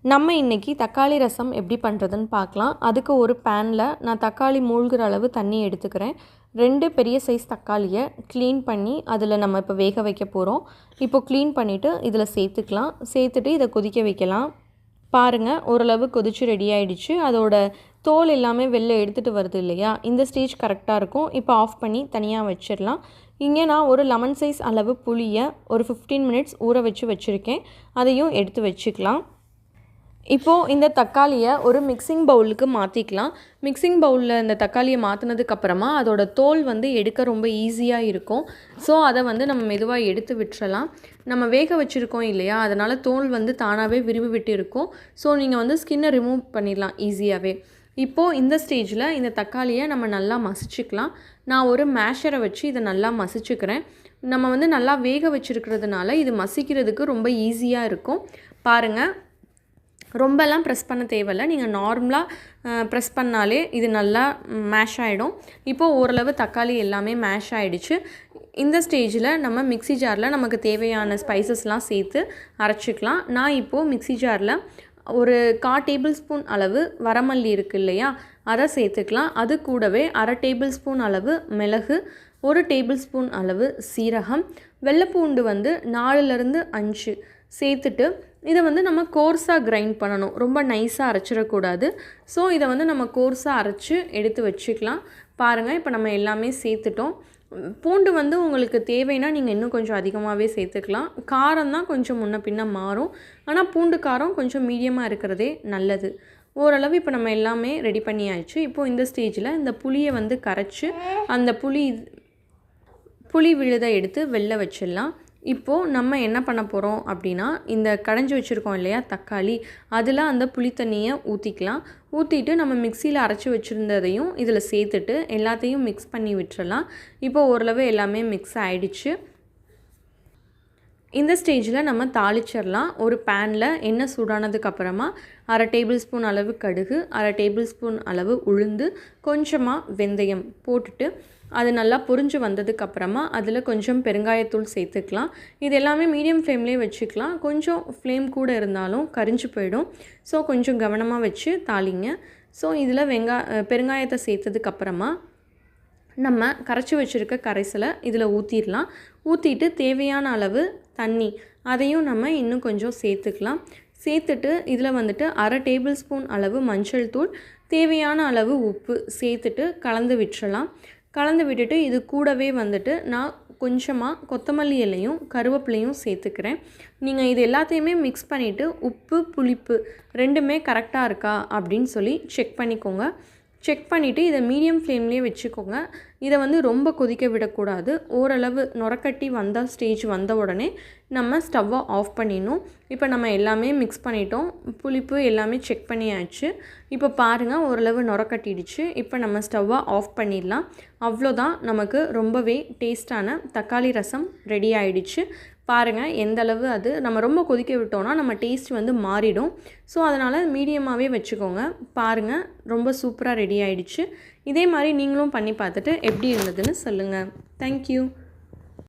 நம்ம இன்றைக்கி தக்காளி ரசம் எப்படி பண்ணுறதுன்னு பார்க்கலாம். அதுக்கு ஒரு பேனில் நான் தக்காளி மூழ்கிற அளவு தண்ணி எடுத்துக்கிறேன். 2 பெரிய சைஸ் தக்காளியை க்ளீன் பண்ணி அதில் நம்ம இப்போ வேக வைக்க போகிறோம். இப்போது க்ளீன் பண்ணிவிட்டு இதில் சேர்த்துக்கலாம். சேர்த்துட்டு இதை கொதிக்க வைக்கலாம். பாருங்கள், ஓரளவு கொதிச்சு ரெடி ஆகிடுச்சு. அதோட தோல் எல்லாமே வெளில எடுத்துகிட்டு வருது இல்லையா, இந்த ஸ்டேஜ் கரெக்டாக இருக்கும். இப்போ ஆஃப் பண்ணி தனியாக வச்சிடலாம். இங்கே நான் ஒரு லெமன் சைஸ் அளவு புளியை ஒரு 15 மினிட்ஸ் ஊற வச்சுருக்கேன். அதையும் எடுத்து வச்சுக்கலாம். இப்போது இந்த தக்காளியை ஒரு மிக்சிங் பவுலுக்கு மாற்றிக்கலாம். மிக்சிங் பவுலில் இந்த தக்காளியை மாற்றினதுக்கப்புறமா அதோட தோல் எடுக்க ரொம்ப ஈஸியாக இருக்கும். ஸோ அதை நம்ம மெதுவாக எடுத்து விட்டுறலாம். நம்ம வேக வச்சுருக்கோம் இல்லையா, அதனால் தோல் தானாகவே விரிவு விட்டு இருக்கும். ஸோ நீங்கள் ஸ்கின்னை ரிமூவ் பண்ணிடலாம் ஈஸியாகவே. இப்போது இந்த ஸ்டேஜில் இந்த தக்காளியை நம்ம நல்லா மசிச்சுக்கலாம். நான் ஒரு மேஷரை வச்சு இதை நல்லா மசிச்சுக்கிறேன். நம்ம நல்லா வேக வச்சுருக்கிறதுனால இது மசிக்கிறதுக்கு ரொம்ப ஈஸியாக இருக்கும். பாருங்கள், ரொம்பலாம் ப்ரெஸ் பண்ண தேவையில்லை. நீங்கள் நார்மலாக ப்ரெஸ் பண்ணாலே இது நல்லா மேஷ் ஆகிடும். இப்போது ஓரளவு தக்காளி எல்லாமே மேஷ் ஆகிடுச்சு. இந்த ஸ்டேஜில் நம்ம மிக்ஸி ஜாரில் நமக்கு தேவையான ஸ்பைசஸ்லாம் சேர்த்து அரைச்சிக்கலாம். நான் இப்போது மிக்ஸி ஜாரில் ஒரு 1/4 டேபிள் ஸ்பூன் அளவு வரமல்லி இருக்குது இல்லையா, அதை சேர்த்துக்கலாம். அது கூடவே 1/2 டேபிள் ஸ்பூன் அளவு மிளகு, 1 டேபிள் ஸ்பூன் அளவு சீரகம், வெள்ளைப்பூண்டு 4லேருந்து 5 சேர்த்துட்டு இதை நம்ம கோர்ஸாக கிரைண்ட் பண்ணணும். ரொம்ப நைஸாக அரைச்சிடக்கூடாது. ஸோ இதை நம்ம கோர்ஸாக அரைச்சி எடுத்து வச்சுக்கலாம். பாருங்கள், இப்போ நம்ம எல்லாமே சேர்த்துட்டோம். பூண்டு உங்களுக்கு தேவைன்னா நீங்கள் இன்னும் கொஞ்சம் அதிகமாகவே சேர்த்துக்கலாம். காரம் தான் கொஞ்சம் முன்ன பின்ன மாறும். ஆனால் பூண்டு காரம் கொஞ்சம் மீடியமாக இருக்கிறதே நல்லது. ஓரளவு இப்போ நம்ம எல்லாமே ரெடி பண்ணியாச்சு. இப்போது இந்த ஸ்டேஜில் இந்த புளியை கரைச்சி அந்த புளி விழுதை எடுத்து வெளில வச்சிடலாம். இப்போது நம்ம என்ன பண்ண போகிறோம் அப்படின்னா, இந்த கடைஞ்சி வச்சுருக்கோம் இல்லையா தக்காளி, அதில் அந்த புளி தண்ணியை ஊற்றிக்கலாம். ஊற்றிட்டு நம்ம மிக்சியில் அரைச்சி வச்சுருந்ததையும் இதில் சேர்த்துட்டு எல்லாத்தையும் மிக்ஸ் பண்ணி விட்டுறலாம். இப்போது ஓரளவு எல்லாமே மிக்ஸ் ஆகிடுச்சு. இந்த ஸ்டேஜில் நம்ம தாளிச்சிடலாம். ஒரு பேனில் எண்ணெய் சூடானதுக்கப்புறமா 1/2 டேபிள் ஸ்பூன் அளவு கடுகு, 1/2 டேபிள் ஸ்பூன் அளவு உளுந்து, கொஞ்சமாக வெந்தயம் போட்டுட்டு அது நல்லா பொரிஞ்சு வந்ததுக்கப்புறமா அதில் கொஞ்சம் பெருங்காயத்தூள் சேர்த்துக்கலாம். இது எல்லாமே மீடியம் ஃப்ளேம்லேயே வச்சுக்கலாம். கொஞ்சம் ஃப்ளேம் கூட இருந்தாலும் கரிஞ்சு போயிடும். ஸோ கொஞ்சம் கவனமாக வச்சு தாளிங்க. ஸோ இதில் பெருங்காயத்தை சேர்த்ததுக்கப்புறமா நம்ம கரைச்சி வச்சுருக்க கரைசலை இதில் ஊற்றிடலாம். ஊற்றிட்டு தேவையான அளவு தண்ணி அதையும் நம்ம இன்னும் கொஞ்சம் சேர்த்துக்கலாம். சேர்த்துட்டு இதில் 1/2 டேபிள் ஸ்பூன் அளவு மஞ்சள் தூள், தேவையான அளவு உப்பு சேர்த்துட்டு கலந்து விட்டுறலாம். கலந்து விட்டுட்டு இது கூடவே நான் கொஞ்சமாக கொத்தமல்லி இலையும் கருவேப்பிலையும் சேர்த்துக்கிறேன். நீங்கள் இது எல்லாத்தையுமே மிக்ஸ் பண்ணிவிட்டு உப்பு புளிப்பு 2மே கரெக்டாக இருக்கா அப்படின்னு சொல்லி செக் பண்ணிக்கோங்க. செக் பண்ணிவிட்டு இதை மீடியம் ஃப்ளேம்லேயே வச்சுக்கோங்க. இதை ரொம்ப கொதிக்க விடக்கூடாது. ஓரளவு நுரக்கட்டி ஸ்டேஜ் வந்த உடனே நம்ம ஸ்டவ்வை ஆஃப் பண்ணிடணும். இப்போ நம்ம எல்லாமே மிக்ஸ் பண்ணிட்டோம். புளிப்பு எல்லாமே செக் பண்ணியாச்சு. இப்போ பாருங்கள், ஓரளவு நுரக்கட்டிடுச்சு. இப்போ நம்ம ஸ்டவ்வை ஆஃப் பண்ணிடலாம். அவ்வளோதான், நமக்கு ரொம்பவே டேஸ்டான தக்காளி ரசம் ரெடி ஆகிடுச்சு. பாருங்கள் எந்தளவு அது நம்ம ரொம்ப கொதிக்க விட்டோன்னா நம்ம டேஸ்ட் மாறிடும். ஸோ அதனால் மீடியமாகவே வச்சுக்கோங்க. பாருங்கள், ரொம்ப சூப்பராக ரெடி ஆகிடுச்சு. இதே மாதிரி நீங்களும் பண்ணி பார்த்துட்டு எப்படி இருந்ததுன்னு சொல்லுங்கள். தேங்க்யூ.